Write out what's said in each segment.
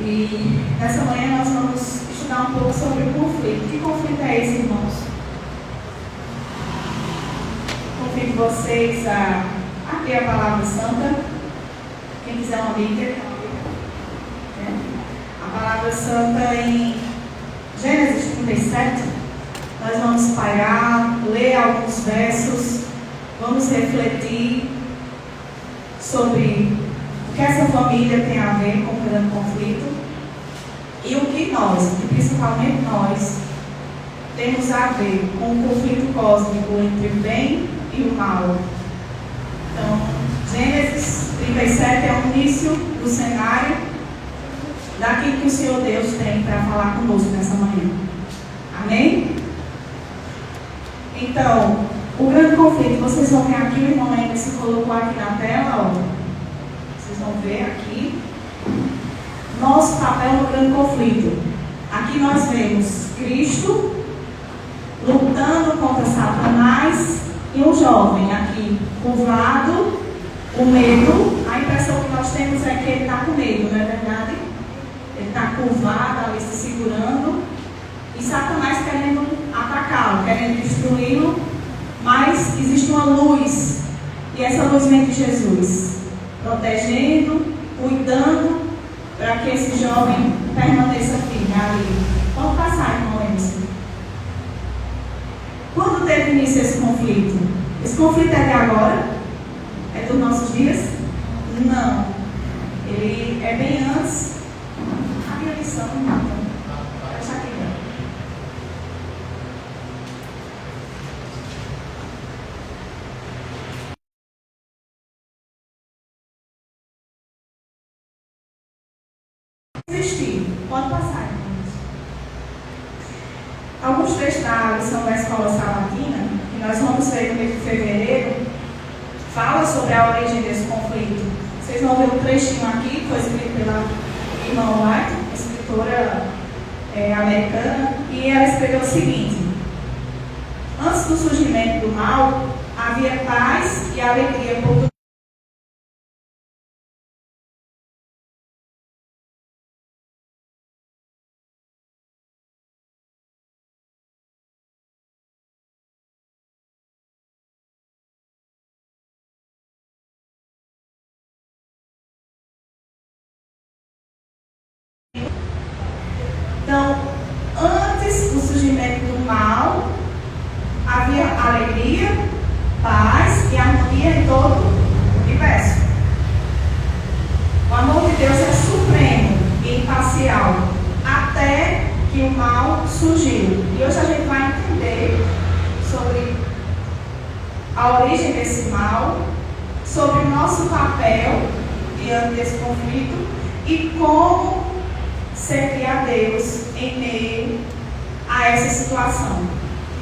E nessa manhã nós vamos estudar um pouco sobre o conflito. Que conflito é esse, irmãos? Convido vocês a abrir a palavra santa. Quem quiser uma Bíblia, a palavra santa em Gênesis 37. Nós vamos parar, ler alguns versos, vamos refletir sobre o que essa família tem a ver com o grande conflito e o que nós, e principalmente nós, temos a ver com o conflito cósmico entre o bem e o mal. Então, Gênesis 37 é o início do cenário daquilo que o Senhor Deus tem para falar conosco nessa manhã. Amém? Então, o grande conflito, vocês vão ver aqui, o irmão ainda se colocou aqui na tela, ó. Vocês vão ver aqui. Nosso papel no grande conflito. Aqui nós vemos Cristo lutando contra Satanás e um jovem aqui, curvado, com medo. A impressão que nós temos é que ele está com medo, não é verdade? Ele está curvado ali se segurando. E Satanás querendo atacá-lo, querendo destruí-lo. Mas existe uma luz. E essa luz vem de Jesus, protegendo, cuidando, para que esse jovem permaneça firme ali. Vamos passar, irmão Emerson. Quando teve início esse conflito? Esse conflito é de agora? É dos nossos dias? Não. Ele é bem antes. A minha lição, então. Deixa aqui. Existir. Pode passar, irmãos. Alguns trechos da lição da Escola Sabatina, que nós vamos ver no mês de fevereiro, fala sobre a origem desse conflito. Vocês vão ver um trechinho aqui, que foi escrito pela irmã White, escritora americana, e ela escreveu o seguinte: antes do surgimento do mal, havia paz e alegria por tudo. Então, antes do surgimento do mal, havia alegria, paz e harmonia em todo o universo. O amor de Deus é supremo e imparcial, até que o mal surgiu. E hoje a gente vai entender sobre a origem desse mal, sobre o nosso papel diante desse conflito e como servir a Deus em meio a essa situação,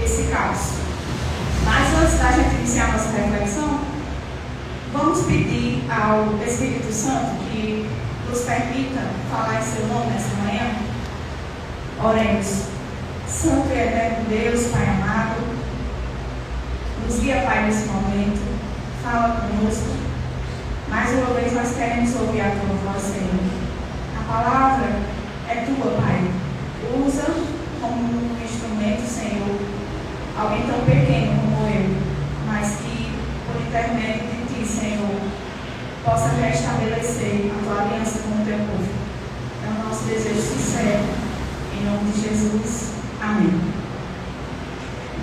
esse caos. Mas antes da gente iniciar nossa reflexão, vamos pedir ao Espírito Santo que nos permita falar em seu nome nessa manhã. Oremos. Santo e eterno Deus, Pai amado, nos guia, Pai, nesse momento. Fala conosco. Mais uma vez nós queremos ouvir a tua voz, Senhor. A palavra é tua, Pai. Usa como um instrumento, Senhor, alguém tão pequeno como eu, mas que, por intermédio de ti, Senhor, possa restabelecer a tua aliança com o teu povo. É o nosso desejo sincero, em nome de Jesus. Amém.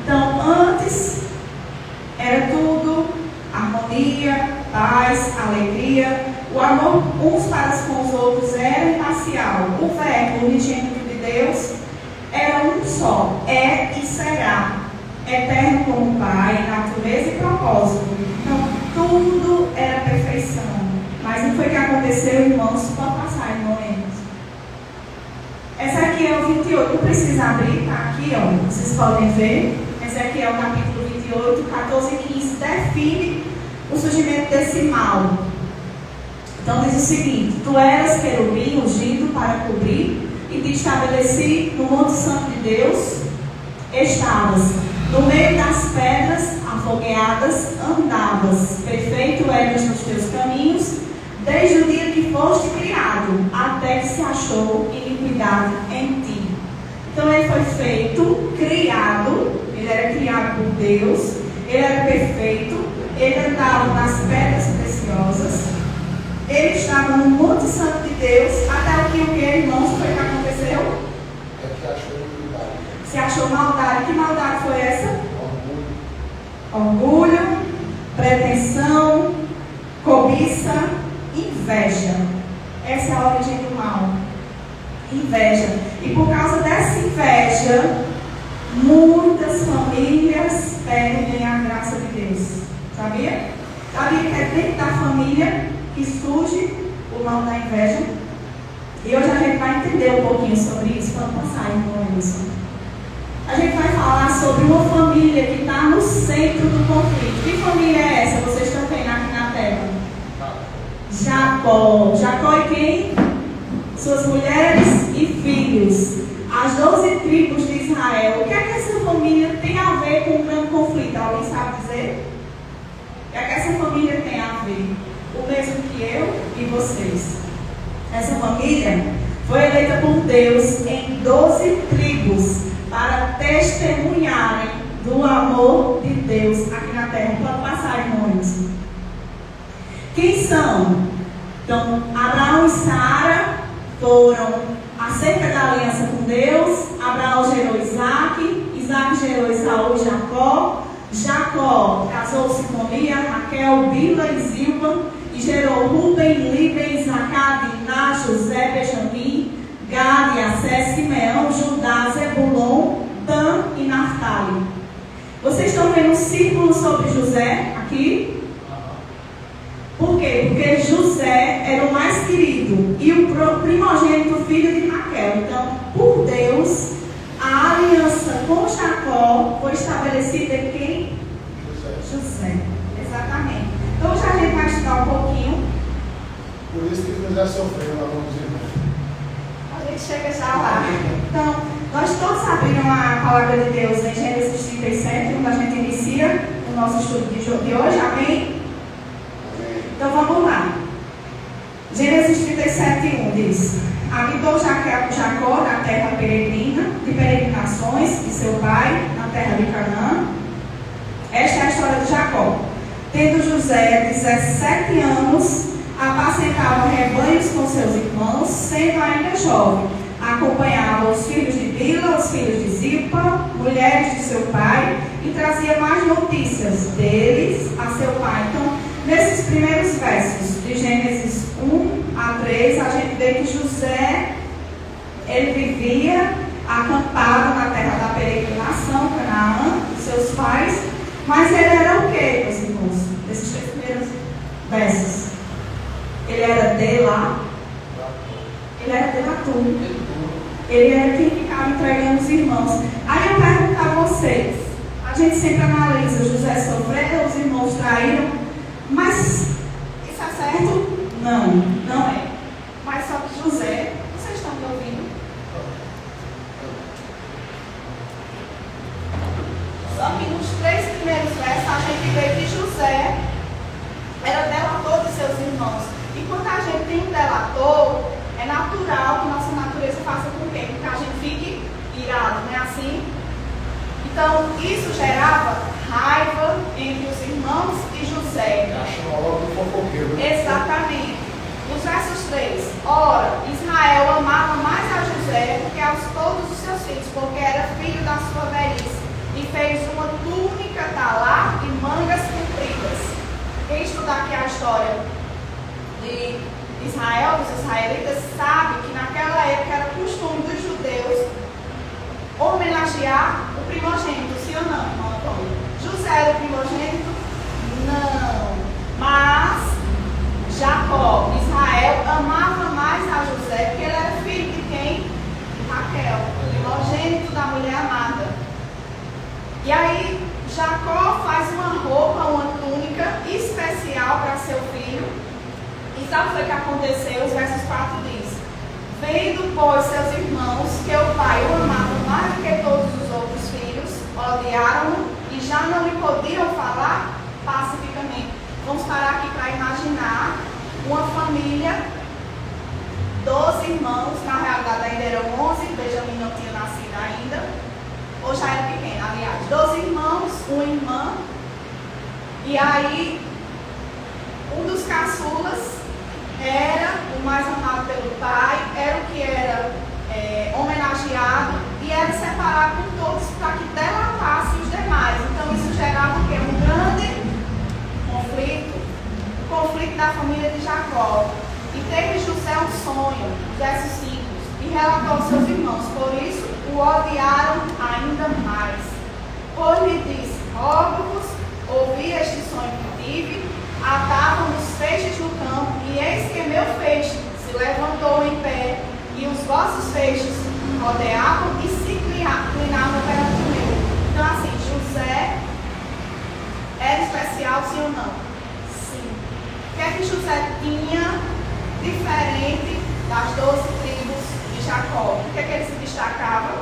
Então, antes era tudo harmonia, paz, alegria. O amor uns para com os outros era imparcial. O verbo unigênito de Deus era um só, é e será, eterno como Pai, natureza e propósito. Então, tudo era perfeição. Mas não foi o que aconteceu, irmãos. Pode passar, irmão Emerson. Ezequiel 28, não precisa abrir, está aqui, ó. Vocês podem ver. Ezequiel capítulo 28, 14 e 15 define o surgimento desse mal. Então diz o seguinte: tu eras querubim ungido para cobrir, e te estabeleci no monte santo de Deus. Estavas no meio das pedras afogueadas, andavas, perfeito eras nos teus caminhos, desde o dia que foste criado, até que se achou iniquidade em ti. Então ele foi feito, criado, ele era criado por Deus, ele era perfeito, ele andava nas pedras preciosas, ele estava no Monte Santo de Deus, até que o que, irmãos, foi que aconteceu? É que achou iniquidade. Se achou maldade. Que maldade foi essa? Orgulho, pretensão, cobiça, inveja. Essa é a origem do mal. Inveja. E por causa dessa inveja, muitas famílias perdem a graça de Deus. Sabia? Sabia que é dentro da família que surge o mal da inveja? E hoje a gente vai entender um pouquinho sobre isso quando passar, irmão Wilson. A gente vai falar sobre uma família que está no centro do conflito. Que família é essa? Vocês estão tendo aqui na terra? Jacó. Jacó e quem? Suas mulheres e filhos. As 12 tribos de Israel. O que é que essa família tem a ver com o grande conflito? Alguém sabe dizer? O que é que essa família tem a ver? O mesmo que eu e vocês. Essa família foi eleita por Deus em 12 tribos para testemunharem do amor de Deus aqui na terra. Pode passar, irmãos. Quem são? Então, Abraão e Sara foram acerca da aliança com Deus. Abraão gerou Isaac, Isaac gerou Esaú e Jacó. Jacó casou-se com Lia, Raquel, Bila e Zilpa e gerou Ruben, Líben, Isacar, Diná, José, Benjamim, Gad, Assé, Simeão, Judá, Zebulon, Dan e Naftali. Vocês estão vendo um círculo sobre José aqui? Por quê? Porque José era o mais querido e o primogênito filho de Raquel. Então, por Deus, a aliança com Jacó foi estabelecida em quem? José. Exatamente. Então, hoje a gente vai estudar um pouquinho. Por isso que José sofreu na mão dos irmãos. A gente chega já lá. Então, nós todos abriram a palavra de Deus em Gênesis 37, onde a gente inicia o nosso estudo de hoje. Amém? Então vamos lá. Gênesis 37, 1 diz: habitou Jacó na terra peregrina, de peregrinações de seu pai, na terra de Canaã. Esta é a história de Jacó. Tendo José 17 anos, apacentava rebanhos com seus irmãos, sendo ainda jovem. Acompanhava os filhos de Bila, os filhos de Zilpa, mulheres de seu pai, e trazia mais notícias deles a seu pai. Então, nesses primeiros versos de Gênesis 1 a 3, a gente vê que José, ele vivia acampado na terra da peregrinação, Canaã, dos seus pais, mas ele era o quê, meus irmãos? Nesses três primeiros versos. Ele era delator. Ele era quem ficava entregando os irmãos. Aí eu pergunto a vocês, a gente sempre analisa, José sofreu, os irmãos traíram, mas isso é certo? Não, não é. Mas só que José, vocês estão me ouvindo? Só que nos 3 primeiros versos a gente vê que José era delator dos seus irmãos. E quando a gente tem um delator, é natural que nossa natureza faça com quê? Que a gente fique irado, não é assim? Então, isso gerava raiva entre os irmãos de José. Exatamente. Nos versos 3. Ora, Israel amava mais a José do que a todos os seus filhos, porque era filho da sua velhice, e fez uma túnica talar e mangas compridas. Quem estudar aqui a história de Israel, dos israelitas, sabe que naquela época era costume dos judeus homenagear o primogênito, sim ou não, irmão Antônio? José era o primogênito? Não. Mas Jacó, Israel, amava mais a José, porque ele era filho de quem? De Raquel, primogênito da mulher amada. E aí Jacó faz uma roupa, uma túnica especial para seu filho. E sabe o que aconteceu? Os versos 4 diz: vendo, pois, seus irmãos que o pai o amava mais do que todos os outros filhos, odiaram-no e já não lhe podiam falar pacificamente. Vamos parar aqui para imaginar uma família, 12 irmãos, na realidade ainda eram 11, Benjamim não tinha nascido ainda, ou já era pequeno, aliás, 12 irmãos, uma irmã, e aí um dos caçulas era o mais amado pelo pai, era o que era homenageado e era separado por todos para que delatasse os demais. Então isso gerava o quê? Um grande conflito da família de Jacó. E teve José um sonho, verso 5, e relatou aos seus irmãos, por isso o odiaram ainda mais. Pois lhe disse, rogo-vos, ouvi este sonho que tive, atavam os feixes no campo, e eis que meu feixe se levantou em pé, e os vossos feixes rodeavam e se inclinavam perante o meu. Então assim, José era especial, sim ou não? Sim. O que é que José tinha diferente das 12 tribos de Jacó? O que é que ele se destacava?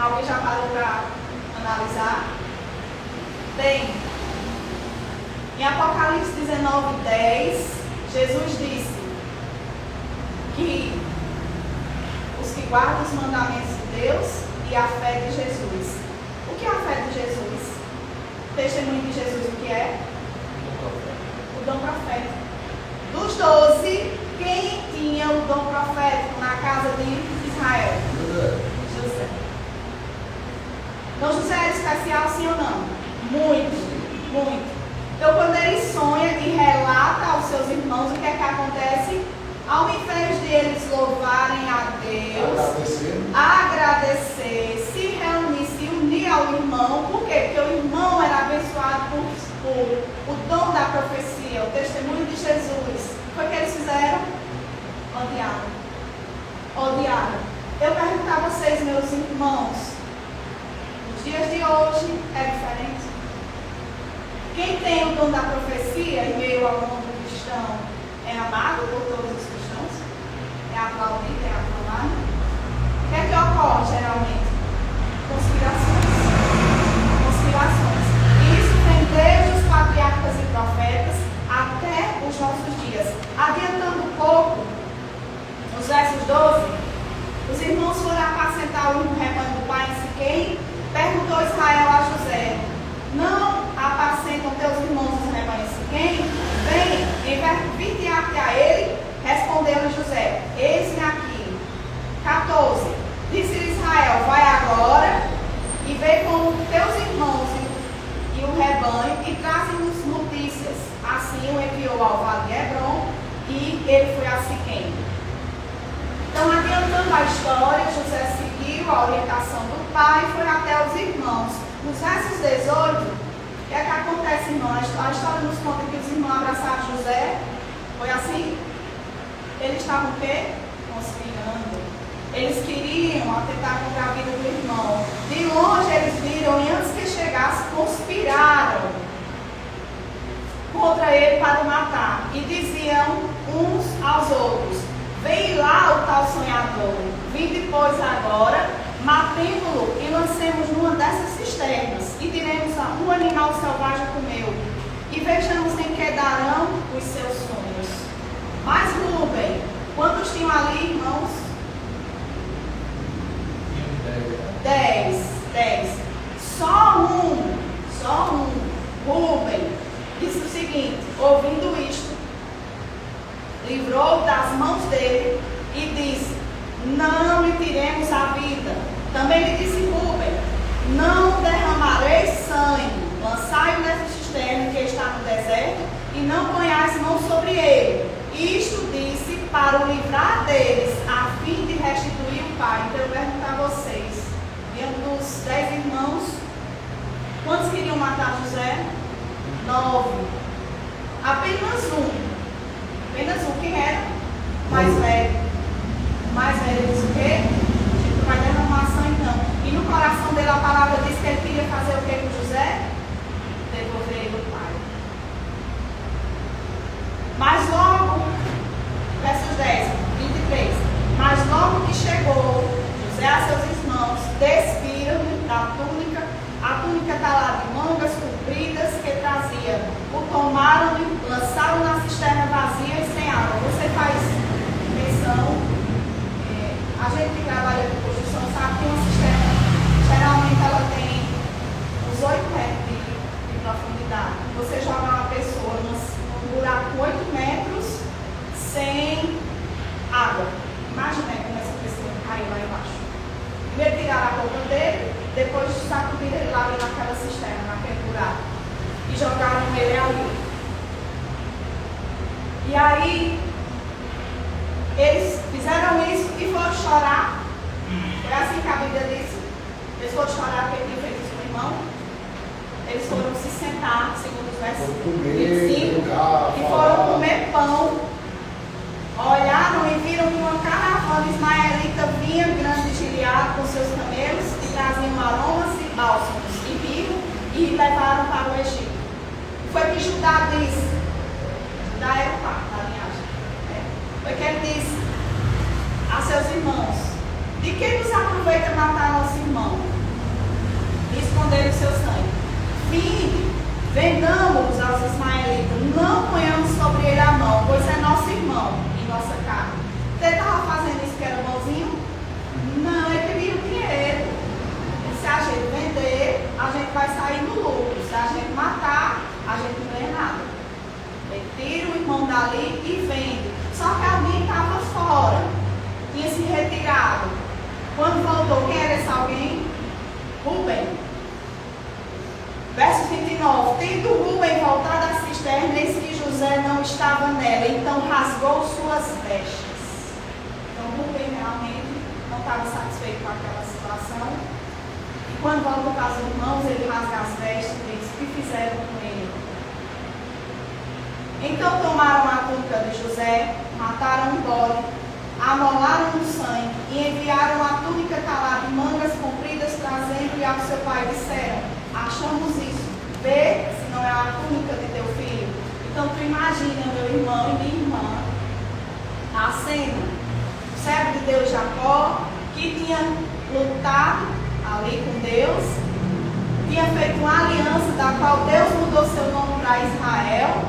Alguém já parou para analisar? Bem, em Apocalipse 19:10, Jesus disse que os que guardam os mandamentos de Deus e a fé de Jesus. O que é a fé de Jesus? O testemunho de Jesus, o que é? O dom profético. Dos 12, quem tinha o dom profético na casa de Israel? José. Então José era especial, sim ou não? Muito, muito. Então quando ele sonha e relata aos seus irmãos, o que é que acontece? Ao invés de eles louvarem a Deus, agradecer, se reunir, se unir ao irmão, por quê? Porque o irmão era abençoado por o dom da profecia, o testemunho de Jesus. Foi o que eles fizeram? Odiaram. Eu pergunto a vocês, meus irmãos, nos dias de hoje é diferente? Quem tem o dom da profecia em meio ao mundo cristão é amado por todos os cristãos? É aplaudido, é aclamado? O que é que ocorre geralmente? Conspirações. Isso vem desde os patriarcas e profetas até os nossos dias. Adiantando um pouco, nos versos 12, os irmãos foram apacentar o rebanho do pai em Siquém. Perguntou Israel a José: não apacentam teus irmãos os rebanhos em Siquém? Vem, envia-te a ele. Respondeu-lhe José: eis-me aqui. 14. Disse Israel: vai agora e vê com teus irmãos e o rebanho e traze-nos notícias. Assim o enviou ao vale de Hebron e ele foi a Siquém. Então, adiantando a história, José seguiu a orientação do pai e foi até os irmãos. Nos versos 18, o que é que acontece, irmão? A história nos conta que os irmãos abraçaram José. Foi assim? Eles estavam o quê? Conspirando. Eles queriam atentar contra a vida do irmão. De longe eles viram e antes que chegasse, conspiraram contra ele para o matar. E diziam uns aos outros: vem lá o tal sonhador, vinde pois agora, matemo-lo e lancemos numa dessas cisternas, e diremos a um animal selvagem comeu, e vejamos em que darão os seus sonhos. Mas Rúben, quantos tinham ali, irmãos? 10. Só um, Rúben, disse o seguinte, ouvindo isto, livrou das mãos dele e disse: não lhe tiremos a vida. Também lhe disse Rúben: não derramareis sangue, lançai-o nessa cisterna que está no deserto e não ponhais mão sobre ele. Isto disse para o livrar deles, a fim de restituir o pai. Então eu pergunto a vocês, diante dos 10 irmãos, quantos queriam matar José? 9. Apenas um. Quem era? O mais velho. O mais velho disse o quê? Tipo, vai derramar sangue não. E no coração dele a palavra diz que ele queria fazer o quê com José? Devolver ele o pai. Mas logo, versos 10, 23. Mas logo que chegou José a seus irmãos, despiram-lhe da túnica, a túnica está lá de mangas compridas que trazia. O tomaram-lhe, lançaram na cisterna vazia e sem gente que trabalha com construção sabe que uma cisterna, geralmente ela tem uns 8 metros de profundidade. Você joga uma pessoa num buraco com 8 metros sem água. Imagina como essa pessoa caiu lá embaixo. Primeiro tiraram a roupa dele, depois sacudiram ele lá naquela cisterna, naquele buraco. E jogaram ele ali. E aí, eles fizeram isso e foram chorar. Foi assim que a Bíblia disse. Eles foram chorar porque tinham feito isso com o irmão. Eles foram se sentar, segundo os versos 25, e foram comer pão. Olharam e viram que uma caravana ismaelita vinha grande de Gileade com seus camelos e traziam aromas e bálsamos e vinho e levaram para o Egito. Foi que Judá disse, Judá era o pai da linhagem, foi que ele disse a seus irmãos: de que nos aproveita matar nosso irmão e esconder o seu sangue? Vinde, vendamos-nos aos ismaelitas, não ponhamos sobre ele a mão, pois é nosso irmão e nossa carne. Você estava fazendo isso que era bonzinho? Não, ele queria o dinheiro. Se a gente vender, a gente vai sair no lucro. Se a gente matar, a gente não ganha nada. Ele tira o irmão dali e vende. Só que alguém estava fora, tinha se retirado. Quando voltou, quem era esse alguém? Rubem. Verso 29. Tendo Rubem voltado à cisterna, eis que José não estava nela, então rasgou suas vestes. Então Rubem realmente não estava satisfeito com aquela situação. E quando volta para os irmãos, ele rasga as vestes e diz: o que fizeram com ele? Então tomaram a túnica de José, mataram um bode, amolaram o sangue e enviaram a túnica calada em mangas compridas, trazendo-lhe ao seu pai. Disseram: achamos isso, vê se não é a túnica de teu filho. Então tu imagina, meu irmão e minha irmã, a cena. O servo de Deus Jacó, que tinha lutado ali com Deus, tinha feito uma aliança da qual Deus mudou seu nome para Israel,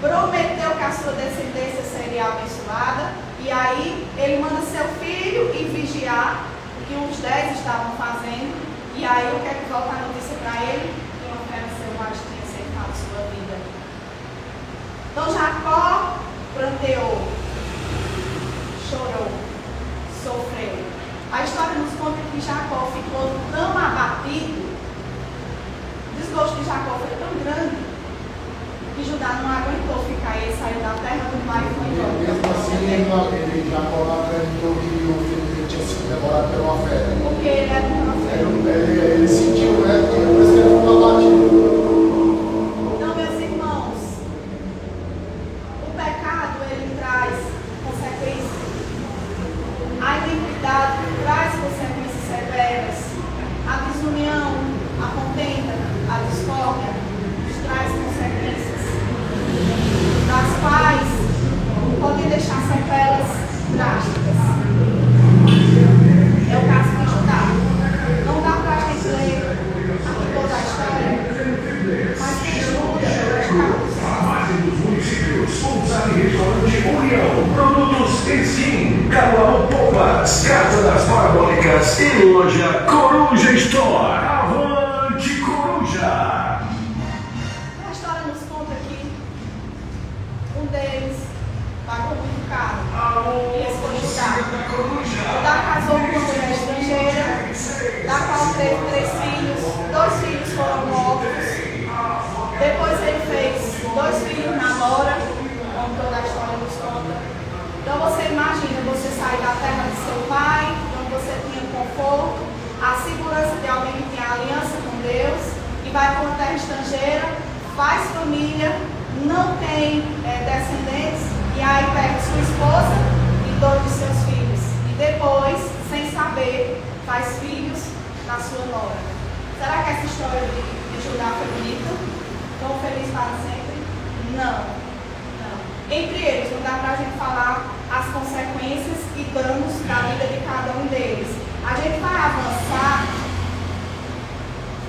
prometeu que a sua descendência seria abençoada, e aí ele manda seu filho ir vigiar o que os 10 estavam fazendo, e aí o que é que volta a notícia para ele? Que uma fera selvagem tinha ceifado sua vida. Então Jacó pranteou, chorou, sofreu. A história nos conta que Jacó ficou tão abatido, o desgosto de Jacó foi tão grande, que Judá não aguentou ficar. Ele saiu da terra do pai e foi embora. Mesmo assim, ele já acreditou que o filho dele tinha sido devorado por uma fera. Porque ele era um profeta. Ele sentiu, né? E por isso que ele ficou abatido. Então, meus irmãos, o pecado, ele traz consequências. A iniquidade traz consequências severas. A desunião, a contenda, a discórdia traz consequências, das quais podem deixar sequelas drásticas. É o caso de Judá. Não dá para a gente ler aqui toda a história, mas quem estuda A base dos municípios, pousar e restaurante União, produtos Ensino, Carol Poupas, Casa das Parabólicas e loja Coruja Store. Avante Coruja! deles pagou muito caro e escolheu Judá casou com uma mulher estrangeira, da qual teve 3 filhos, 2 filhos foram mortos. Depois ele fez 2 filhos na nora, como toda a história nos conta. Então você imagina você sair da terra de seu pai, onde você tinha conforto, a segurança de alguém que tem aliança com Deus, e vai para uma terra estrangeira, faz família, não tem descendentes, e aí pega sua esposa e 2 de seus filhos. E depois, sem saber, faz filhos na sua nora. Será que essa história de Judá foi bonita? Tão feliz para sempre? Não. Entre eles, não dá para a gente falar as consequências e danos da vida de cada um deles. A gente vai avançar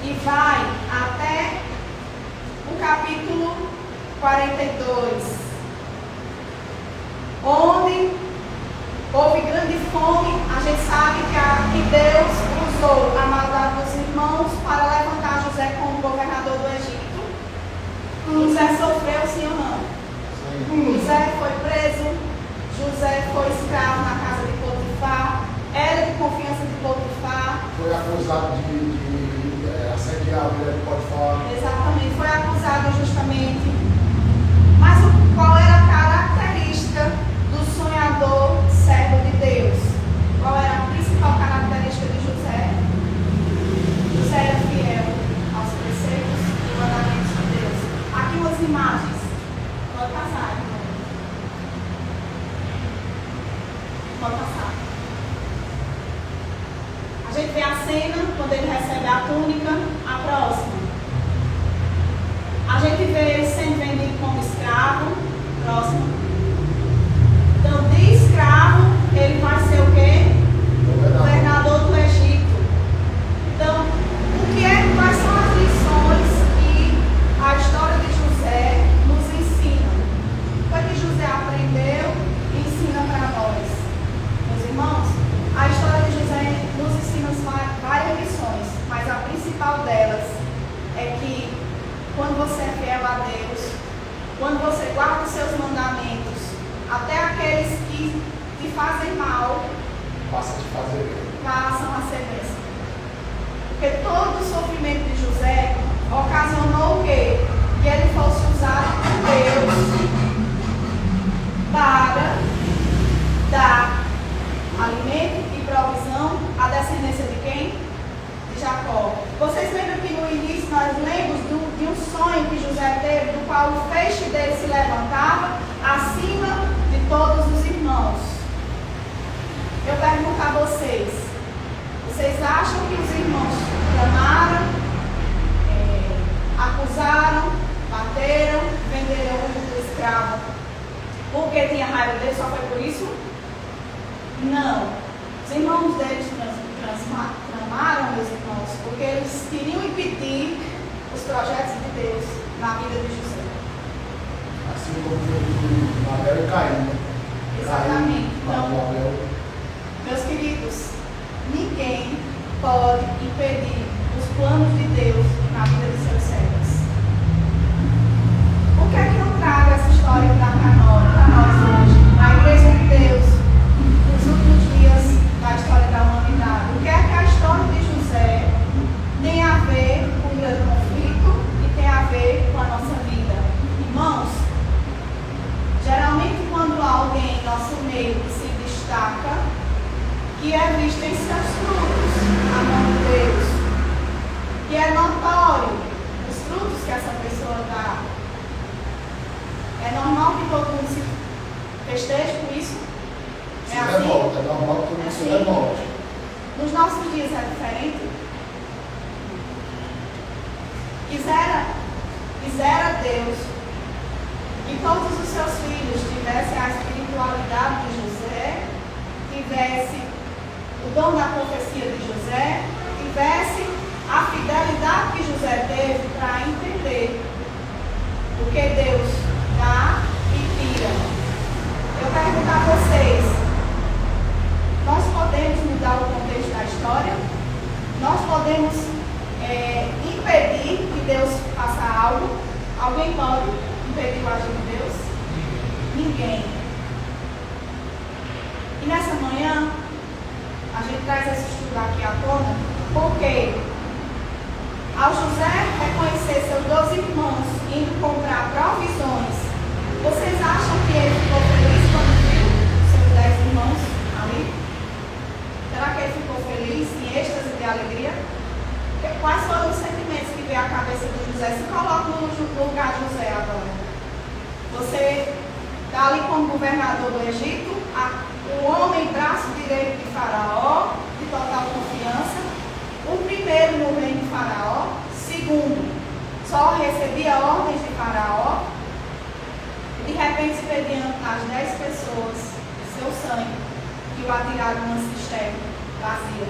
e vai até o capítulo 42, onde houve grande fome. A gente sabe usou a maldade dos irmãos para levantar José como governador do Egito. José sofreu, sim ou não? José foi preso, José foi escravo na casa de Potifar, era de confiança de Potifar. Foi acusado de assediar a mulher de Potifar. Exatamente, foi acusado injustamente. Mas qual era a característica do sonhador servo de Deus? Qual era a principal característica de José? José era fiel aos preceitos e mandamentos de Deus. Aqui umas imagens. Pode passar, irmão. Pode passar. A gente vê a cena quando ele recebe a túnica, a próxima. A gente vê ele sendo vendido como escravo, próximo. Então, de escravo, ele vai ser o quê? Governador do Egito. Então, quais são as lições que a história de José nos ensina? O que é que José aprendeu e ensina para nós? Meus irmãos, a história de José nos ensina várias lições, mas a principal delas é que quando você é fiel a Deus, quando você guarda os seus mandamentos, até aqueles que te fazem mal, Passa de fazer bem. passam a ser bênção. Porque todo o sofrimento de José ocasionou o quê? Que ele fosse usado por Deus para dar alimento e provisão à descendência de quem? De Jacó. Vocês lembram que no início nós lemos de um sonho que José teve, do qual o feixe dele se levantava acima de todos os irmãos. Eu pergunto a vocês acham que os irmãos clamaram, acusaram, bateram, venderam o escravo porque tinha raiva dele, só foi por isso? Não. Os irmãos deles clamaram, meus irmãos, porque eles queriam impedir os projetos de Deus na vida de José. Assim como foi Abel e Caim, né? Exatamente. Caim, Então, meus queridos, ninguém pode impedir os planos de Deus na vida de seus servos. Por que é que eu trago essa história para nós hoje, na Igreja de Deus, nos últimos dias da história da humanidade? O que é que a história de José tem a ver com o grande conflito e tem a ver com a nossa vida? Irmãos, geralmente quando alguém em nosso meio se destaca, que é visto em seus frutos, a mão de Deus, que é notório os frutos que essa pessoa dá. É normal que todo mundo se festeje com isso? Se revolta, é normal que todo mundo se revolte. Nos nossos dias é diferente? Quisera Deus que todos os seus filhos tivessem a espiritualidade de José, tivesse o dom da profecia de José, tivesse a fidelidade que José teve para entender o que Deus dá e tira. Eu pergunto a vocês, nós podemos mudar o contexto da história? Nós podemos impedir que Deus faça algo? Alguém pode impedir o agir de Deus? Ninguém. E nessa manhã, a gente traz esse estudo aqui à tona, porque ao José reconhecer seus 12 irmãos indo comprar provisões, vocês acham que ele ficou feliz quando viu seus 10 irmãos ali? Será que ele ficou feliz, em êxtase de alegria? Quais foram os sentimentos que veio à cabeça de José? Se coloca no lugar de José agora. Você está ali como governador do Egito, o homem braço direito de Faraó, de total confiança, o primeiro no reino de Faraó, segundo, só recebia ordens de Faraó, e de repente se vê diante das 10 pessoas, seu sangue, que o atiraram numa cisterna vazia,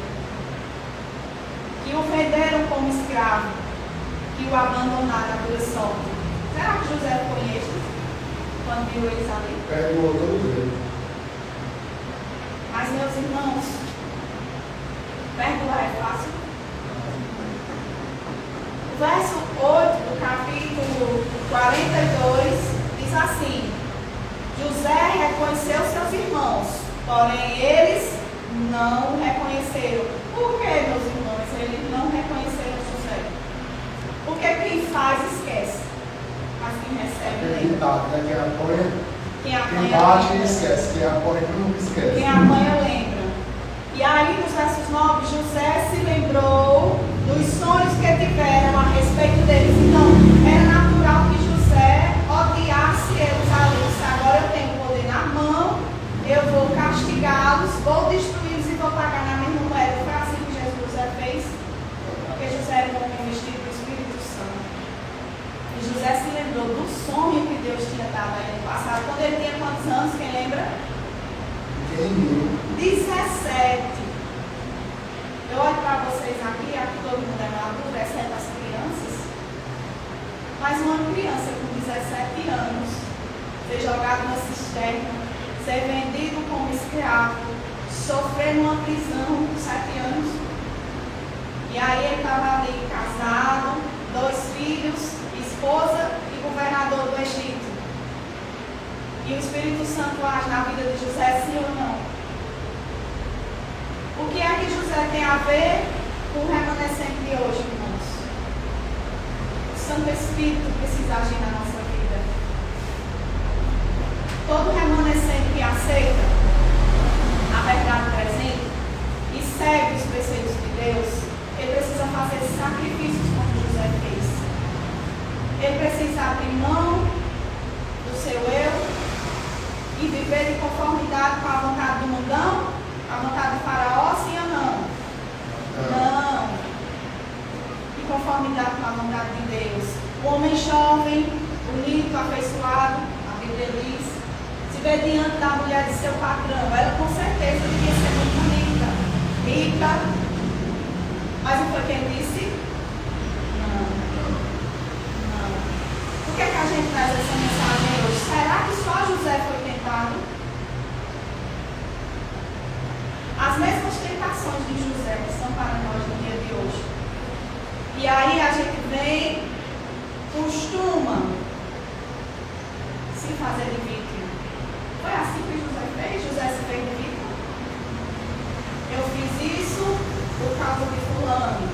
que o venderam como escravo, que o abandonaram a Deus solto. Será que José ficou em êxtase quando viu eles ali? Perdoou todo mundo. Mas, meus irmãos, perdoar é fácil? diz assim: José reconheceu seus irmãos, porém eles não o reconheceram. Por que, meus irmãos, eles não reconheceram José? Porque quem faz esquece, mas quem recebe lembra. Quem bate esquece, quem apoia nunca esquece. Quem apanha lembra. E aí nos versos 9, José se lembrou dos sonhos que tiveram a respeito deles. Então, era natural que José odiasse eles ali. Disse: agora eu tenho o poder na mão, eu vou castigá-los, vou destruí-los e vou pagar na mesma moeda. Foi assim que José fez, porque José era um homem vestido do Espírito Santo. E José se lembrou do sonho que Deus tinha dado a ele no passado. Quando ele tinha quantos anos? Quem lembra? 17. Eu olho para vocês aqui todo mundo é maduro, exceto as crianças. Mas uma criança com 17 anos, ser jogado na cisterna, ser vendido como escravo, sofrer numa prisão com 7 anos. E aí ele estava ali casado, 2 filhos, esposa e governador do Egito. E o Espírito Santo age na vida de José, sim ou não? O que é que José tem a ver com o remanescente de hoje, irmãos? O Santo Espírito precisa agir na nossa vida. Todo remanescente que aceita a verdade presente e segue os preceitos de Deus, ele precisa fazer sacrifícios como José fez. Ele precisa abrir mão do seu eu e viver de conformidade com a vontade do mundão, a vontade do faraó, sim ou não? Não. De conformidade com a vontade de Deus. O homem jovem, bonito, afeiçoado, a Bíblia diz, se vê diante da mulher de seu patrão. Ela com certeza devia ser muito bonita, rica. Mas não foi quem disse? Não. Por que a gente traz essa mensagem hoje? Será que só José foi tentado? As mesmas tentações de José que são para nós no dia de hoje. E aí a gente costuma se fazer de vítima. Foi assim que José fez? José se fez de vítima? Eu fiz isso por causa de fulano.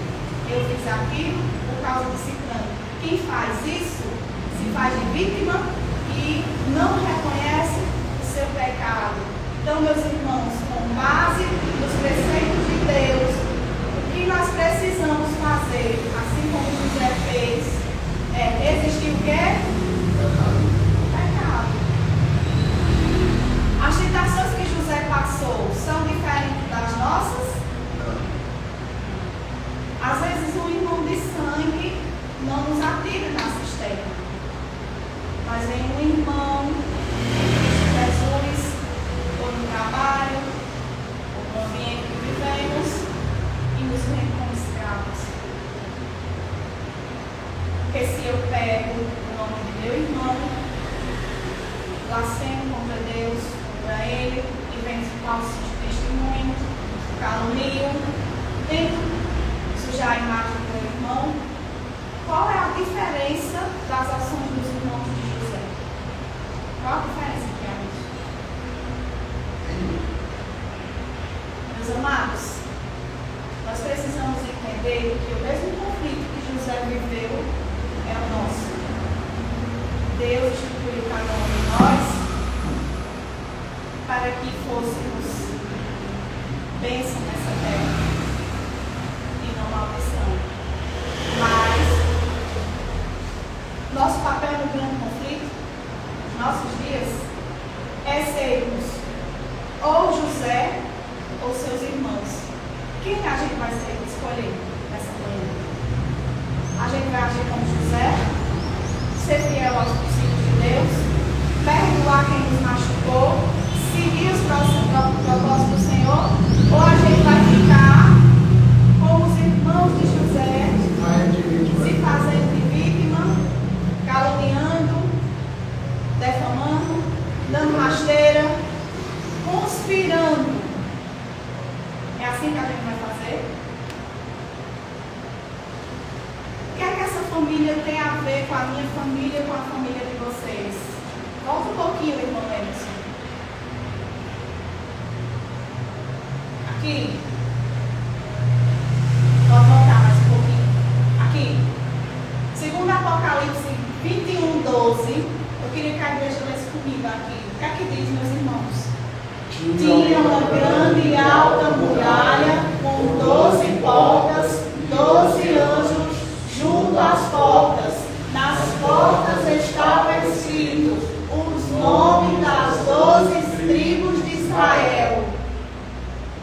Eu fiz aquilo por causa de ciclano. Quem faz isso se faz de vítima e não reconhece o seu pecado. Então, meus irmãos, com base nos preceitos de Deus, o que nós precisamos fazer, assim como José fez, é resistir o quê? Pecado. As tentações que José passou são diferentes das nossas? Às vezes um irmão de sangue não nos atira na cisterna. Mas vem um irmão, Jesus, ou no trabalho, ou no ambiente que vivemos, e nos vem como escravos. Porque se eu pego o nome de meu irmão, blasfemo contra Deus, contra ele, e venho falso testemunho, calunio, tento sujar a imagem do meu irmão, qual é a diferença das ações dos irmãos de José? Qual a diferença que há nisso? Meus amados, nós precisamos entender que o mesmo conflito que José viveu é o nosso. Deus instituiu cada um de nós para que fôssemos bênção nessa terra e não maldição. Mas nosso papel no grande conflito, nos nossos dias, é sermos ou José ou seus irmãos. Quem a gente vai escolher nessa manhã? A gente vai agir como José, ser fiel aos princípios de Deus, perdoar quem nos machucou, seguir os propósitos do Senhor, ou a gente vai ficar como os irmãos de José, se fazendo de vítima, caluniando, defamando, dando rasteira, conspirando. É assim que a gente vai fazer? O que é que essa família tem a ver com a minha família e com a família de vocês? Volta um pouquinho, irmão Emerson. Aqui. Pode voltar mais um pouquinho. Aqui. Segundo Apocalipse 21:12. Eu queria que a igreja lesse comigo aqui. O que é que diz, meus irmãos? Tinha uma grande e alta muralha com 12 portas, 12 anjos junto às portas. Nas portas estavam escritos os nomes das 12 tribos de Israel.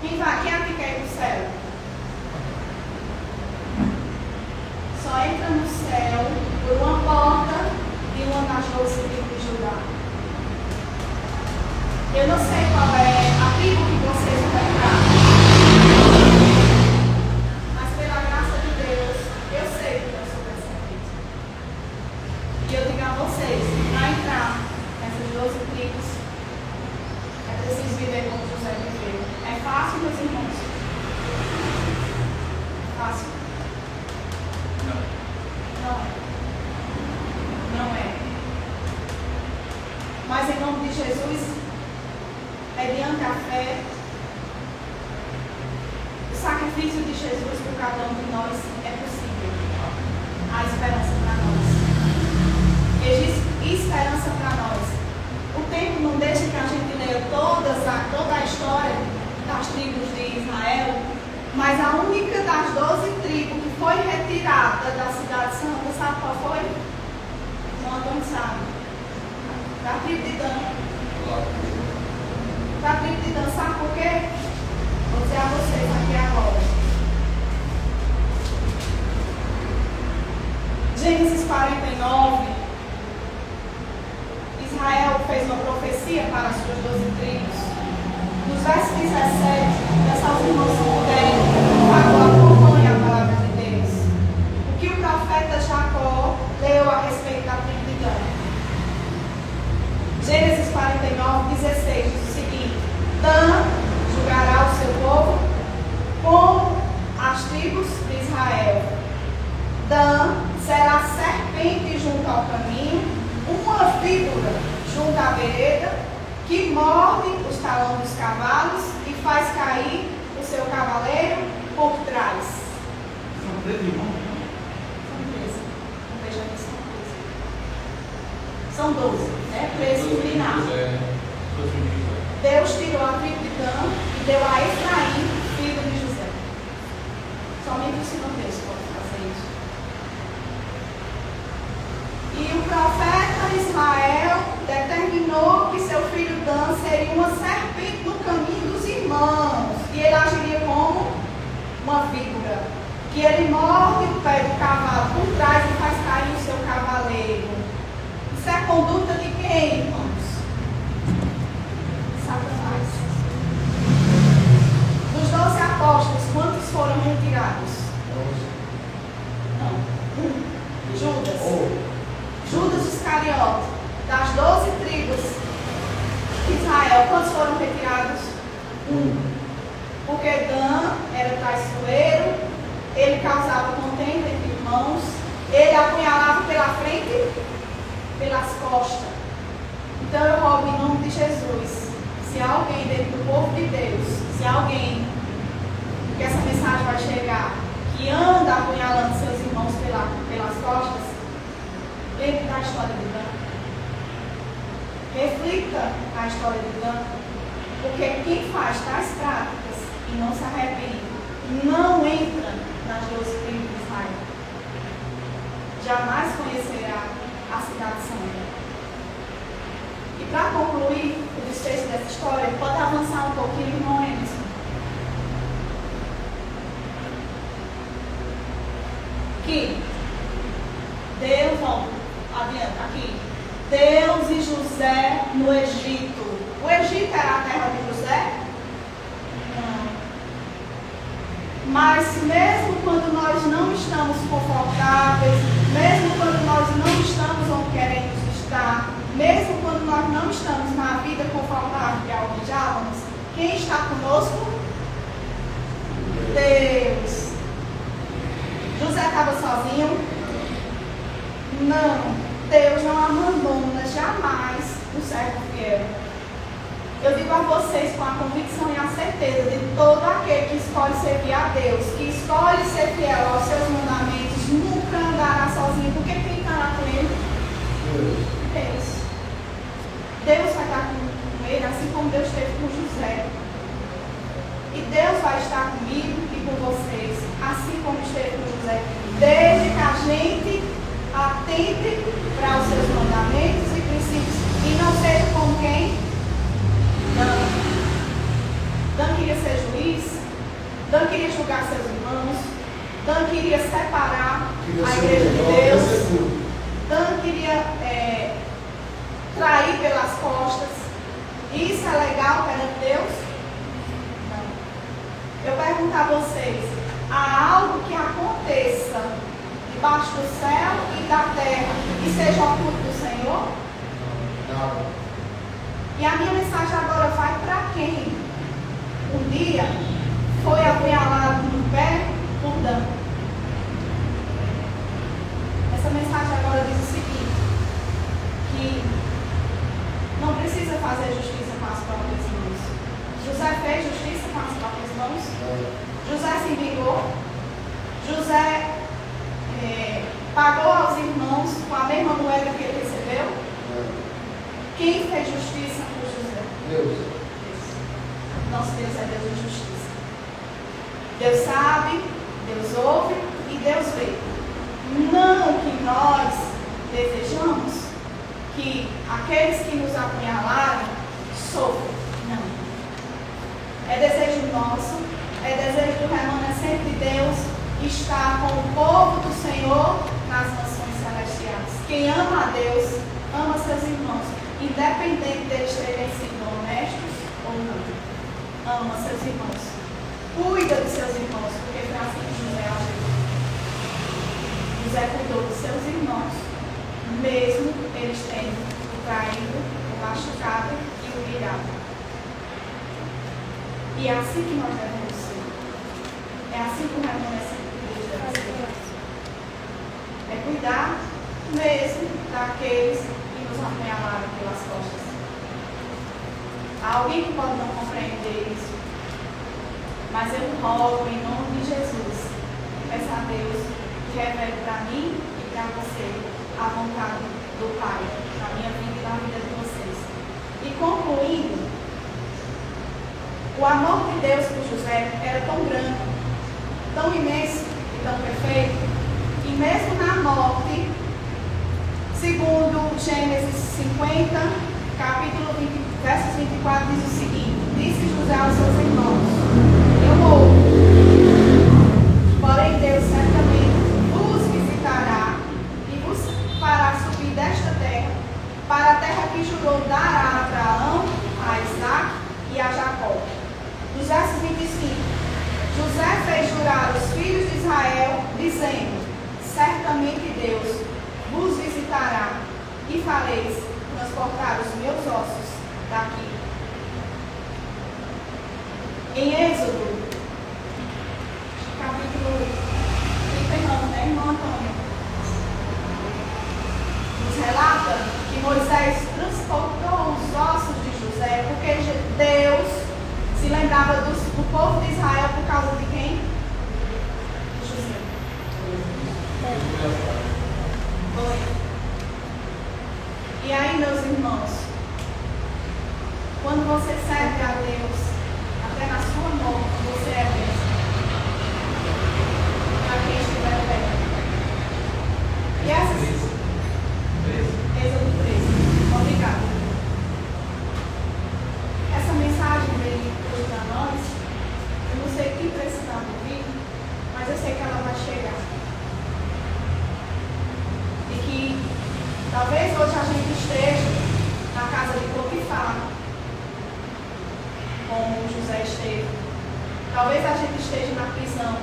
Quem aqui quer ir para o céu? Só entra no céu por uma porta de uma das 12 tribos de Judá. Eu não sei qual é a tribo que vocês vão entrar, mas pela graça de Deus, eu sei que eu sou dessa tribo. E eu digo a vocês, para entrar nessas 12 tribos, é preciso viver como José viveu. É fácil, meus irmãos? Fácil? Não. Não é. Mas em nome de Jesus, mediante a fé, o sacrifício de Jesus por cada um de nós é possível. Há esperança para nós. Existe esperança para nós. O tempo não deixa que a gente leia toda a história das tribos de Israel, mas a única das 12 tribos que foi retirada da cidade santa, sabe qual foi? Não sabe. Da tribo de Dan. Da tribo de Dan, sabe por quê? Vou dizer a vocês aqui agora. Gênesis 49. Israel fez uma profecia para as suas 12 tribos. Nos versos 17, peço aos irmãos que puderem, agora acompanhem a palavra de Deus. O que o profeta Jacó leu a respeito da tribo de Dan. Gênesis 49, 16 diz o seguinte: Dan julgará o seu povo como as tribos de Israel. Dan será serpente junto ao caminho, uma víbora junto à vereda, que morde os talões dos cavalos e faz cair o seu cavaleiro por trás. São 13 irmãos? São 13. Não veja aqui, são 12. São 12, né? 13 combinados. Deus tirou a tribo de Dan e deu a Efraim, filho de José. Somente o Senhor Deus pode fazer isso. E o profeta Ismael determinou que seu filho Dan seria uma serpente no caminho dos irmãos. E ele agiria como uma víbora. Que ele morde o pé do cavalo por trás e faz cair o seu cavaleiro. Isso é a conduta de quem, irmãos? Satanás. Dos 12 apóstolos, quantos foram retirados? Não. Judas. Judas Iscariote. Das 12 tribos de Israel, quantos foram retirados? Porque Dan era traiçoeiro, ele causava contenda entre irmãos, ele apunhalava pela frente, pelas costas. Então eu rogo em nome de Jesus, se alguém dentro do povo de Deus, se alguém que essa mensagem vai chegar, que anda apunhalando seus irmãos pelas costas, lembre da história de Dan. Reflita a história de Dan, porque quem faz tais práticas e não se arrepende, não entra nas 12 tribos de Israel. Jamais conhecerá a cidade santa. E para concluir o desfecho dessa história, pode avançar um pouquinho, irmão Emerson. Que Deus, não, adianta, aqui. Deus e José no Egito. O Egito era a terra de José? Não. Mas mesmo quando nós não estamos confortáveis, mesmo quando nós não estamos onde queremos estar, mesmo quando nós não estamos na vida confortável que almejávamos, quem está conosco? Deus. José estava sozinho? Não. Deus não abandona jamais do servo fiel. Eu digo a vocês com a convicção e a certeza de todo aquele que escolhe servir a Deus, que escolhe ser fiel aos seus mandamentos, nunca andará sozinho. Porque quem estará com ele? Deus. Deus vai estar com ele, assim como Deus esteve com José. E Deus vai estar comigo e com vocês, assim como esteve com José. Desde que a gente atente para os seus mandamentos e princípios e não seja como quem? Dan queria ser juiz, Dan queria julgar seus irmãos, Dan queria separar a igreja de Deus, Dan queria trair pelas costas. Isso é legal perante Deus? Não. Eu pergunto a vocês, há algo que aconteça debaixo do céu e da terra e seja oculto do Senhor? Não. E a minha mensagem agora vai para quem um dia foi apunhalado no pé por Dan. Essa mensagem agora diz o seguinte, que não precisa fazer justiça com as próprias mãos. José fez justiça com as próprias mãos. José se vingou. José pagou aos irmãos com a mesma moeda que ele recebeu. Quem fez justiça por José? Deus. Nosso Deus é Deus de justiça. Deus sabe, Deus ouve e Deus vê. Não que nós desejamos que aqueles que nos apunhalaram sofram. Não. É desejo nosso, é desejo do remanescente de Deus estar com o povo do Senhor nas nações celestiais. Quem ama a Deus, ama seus irmãos. Independente deles terem sido honestos ou não, ama seus irmãos, cuida dos seus irmãos, porque foi assim que José agiu. José cuidou dos seus irmãos, mesmo eles tendo o traído, o machucado e o humilhado. E é assim que nós devemos ser. É assim que o remanescente de Deus deve ser. É cuidar mesmo daqueles nos apunhalaram pelas costas. Há alguém que pode não compreender isso, mas eu rogo em nome de Jesus, peço a Deus que revele para mim e para você a vontade do Pai na minha vida e na vida de vocês. E concluindo, o amor de Deus por José era tão grande, tão imenso e tão perfeito, que mesmo na morte, segundo Gênesis 50, capítulo 20, versos 24, diz o seguinte: disse José aos seus irmãos: eu morro, porém Deus certamente vos visitará e vos fará subir desta terra, para a terra que jurou dar a Abraão, a Isaac e a Jacó. Dos versos 25, José fez jurar os filhos de Israel, dizendo: certamente Deus vos visitará e fareis transportar os meus ossos daqui. Em Êxodo, capítulo 39, né, irmão Antônio? Nos relata que Moisés transportou os ossos de José, porque Deus se lembrava do povo de Israel por causa de quem? De José. Foi. E aí, meus irmãos, quando você serve a Deus, até na sua morte, você é bênção para quem estiver perto. E essas... Êxodo 13. Obrigada. Essa mensagem veio hoje para nós. Eu não sei quem precisava ouvir, mas eu sei que ela vai chegar. E que talvez hoje a gente esteja na casa de Potifar, como José esteve. Talvez a gente esteja na prisão,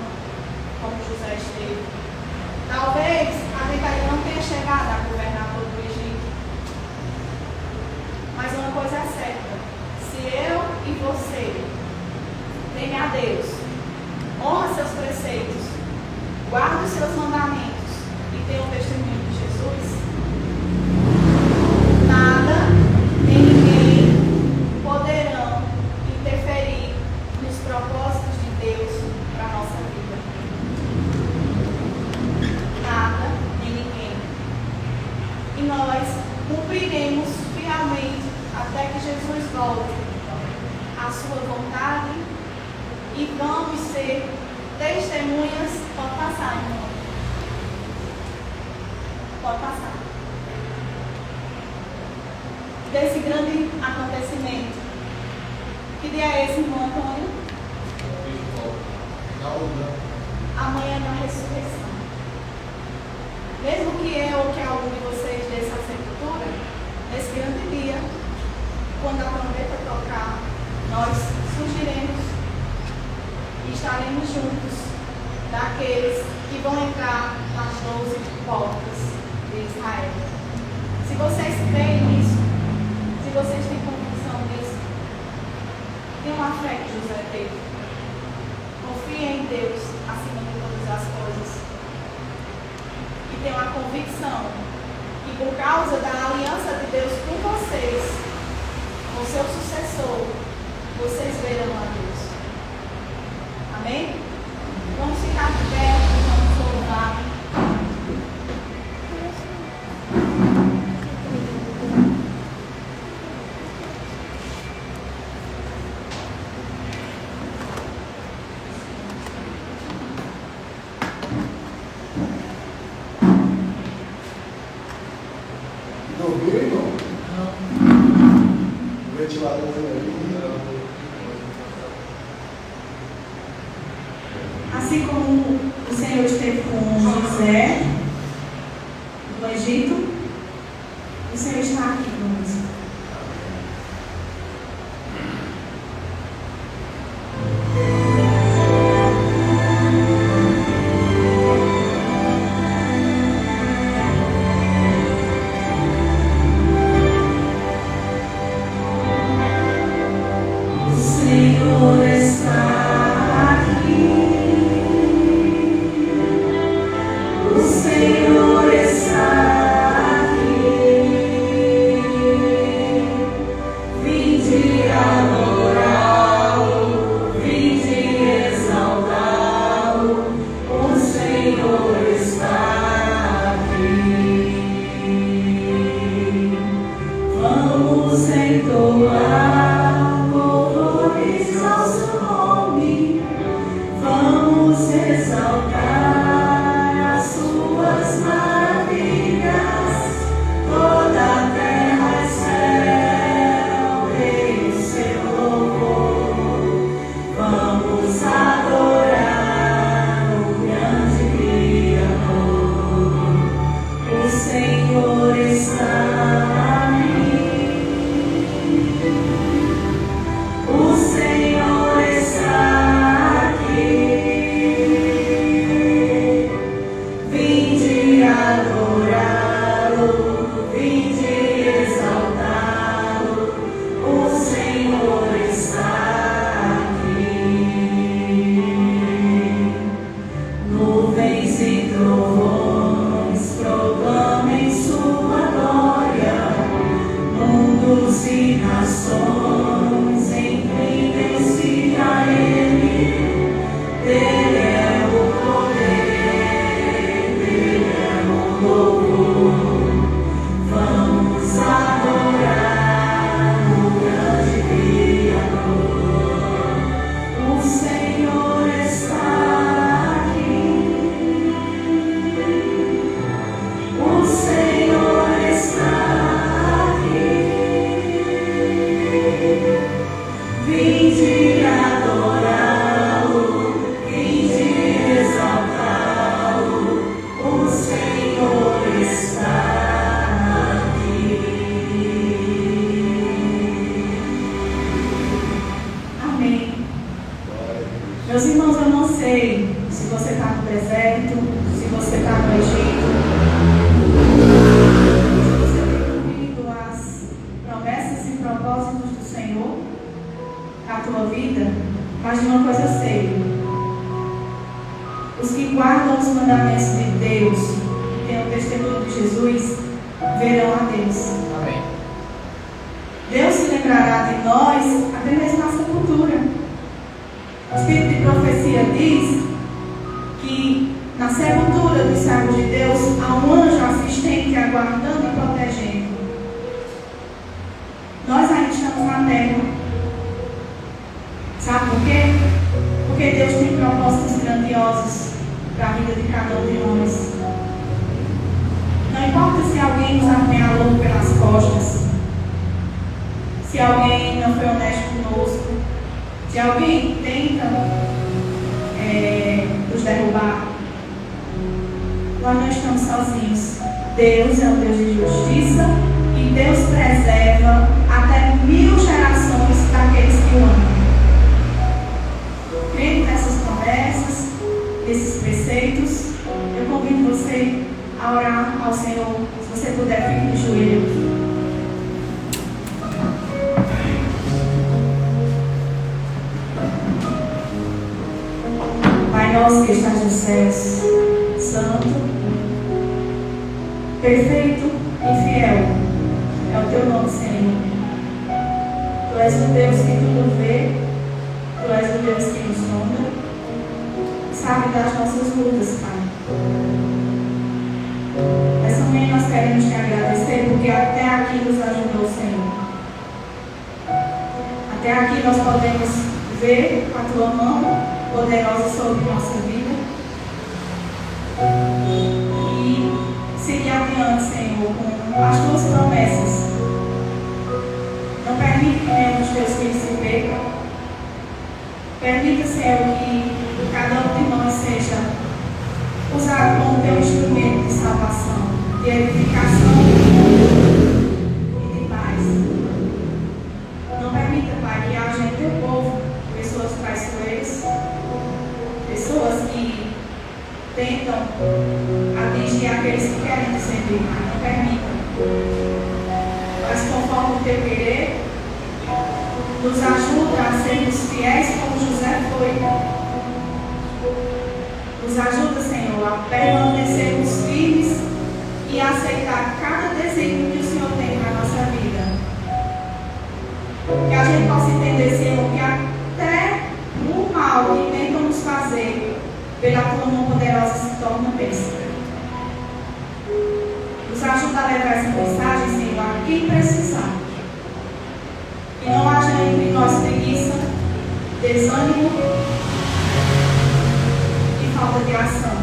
como José esteve. Talvez a gente ainda não tenha chegado a governador do Egito. Mas uma coisa é certa: se eu e você temem a Deus, honra seus preceitos, guarda os seus mandamentos e tem o testemunho de Jesus, nada sua vontade e vamos ser testemunhas. Pode passar, irmão. Pode passar. Desse grande acontecimento. Que dia é esse, irmão Antônio? Amanhã da ressurreição. Mesmo que eu ou que algum de vocês desça a sepultura, nesse grande dia, quando a trombeta tocar, nós surgiremos e estaremos juntos daqueles que vão entrar nas 12 portas de Israel. Se vocês creem nisso, se vocês têm convicção disso, tenham a fé que José teve. Confiem em Deus acima de todas as coisas. E tenham a convicção que por causa da aliança de Deus com vocês, com seu sucessor, vocês verão a Deus. Amém? Vamos ficar de pé, vamos louvar. Ouviu, irmão? Não. O ventilador aí. Assim como o Senhor esteve com José no Egito, o Senhor está aqui conosco. Meus irmãos, eu não sei se você está no deserto, se você está no Egito, se você tem ouvido as promessas e propósitos do Senhor na tua vida, mas de uma coisa eu sei: os que guardam os mandamentos de Deus e têm o testemunho de Jesus verão a Deus. Amém. Deus se lembrará de nós até mesmo na sepultura. O Espírito de profecia diz que na sepultura dos servos de Deus há um anjo assistente aguardando e protegendo. Nós ainda estamos na terra. Sabe por quê? Porque Deus tem propósitos grandiosos para a vida de cada um de nós. Não importa se alguém nos apunhalou pelas costas, se alguém não foi honesto conosco, se alguém tenta nos derrubar, nós não estamos sozinhos. Deus é um Deus de justiça e Deus preserva até 1000 gerações daqueles que o amam. Crendo nessas promessas, nesses preceitos, eu convido você a orar ao Senhor. Se você puder, fique de joelho. Pai nosso que estás nos céus, santo, perfeito e fiel é o teu nome, Senhor. Tu és o Deus que tudo vê, tu és o Deus que nos sonda, sabe das nossas lutas, Pai. Nessa manhã nós queremos te agradecer porque até aqui nos ajudou, Senhor. Até aqui nós podemos ver a tua mão poderosa sobre nossa vida e seguir adiante, Senhor, com as tuas promessas. Não permita que nenhum dos teus filhos se perca. Permita, Senhor, que cada um de nós seja usado como teu instrumento de salvação, de edificação e de paz. Não permita, Pai, que haja em teu povo pessoas traiçoeiras, pessoas que tentam atingir aqueles que querem te servir. Não permita. Mas conforme o teu querer, nos ajuda a sermos fiéis como José foi. Nos ajuda, Senhor, a permanecermos firmes e a aceitar cada desígnio que o Senhor tem para a nossa vida. Que a gente possa entender, Senhor, que até o mal que tentam nos fazer, pela tua mão poderosa, se torna bênção. Nos ajuda a levar essa mensagem, Senhor, a quem precisar. Que não haja entre nós preguiça, desânimo e falta de ação.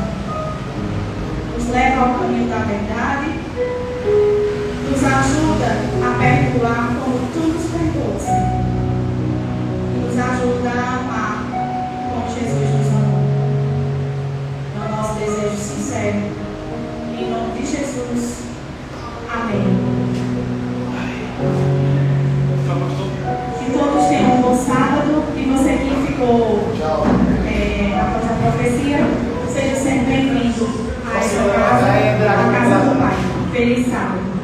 Nos leva ao caminho da verdade. Nos ajuda a perdoar como tu nos perdoas, Senhor. E nos ajuda a amar como Jesus nos amou. É o nosso desejo sincero. Em nome de Jesus. Amém. Que todos tenham um bom sábado. E você que ficou após a profecia, seja sempre bem-vindo a essa casa, a casa do Pai. Feliz sábado.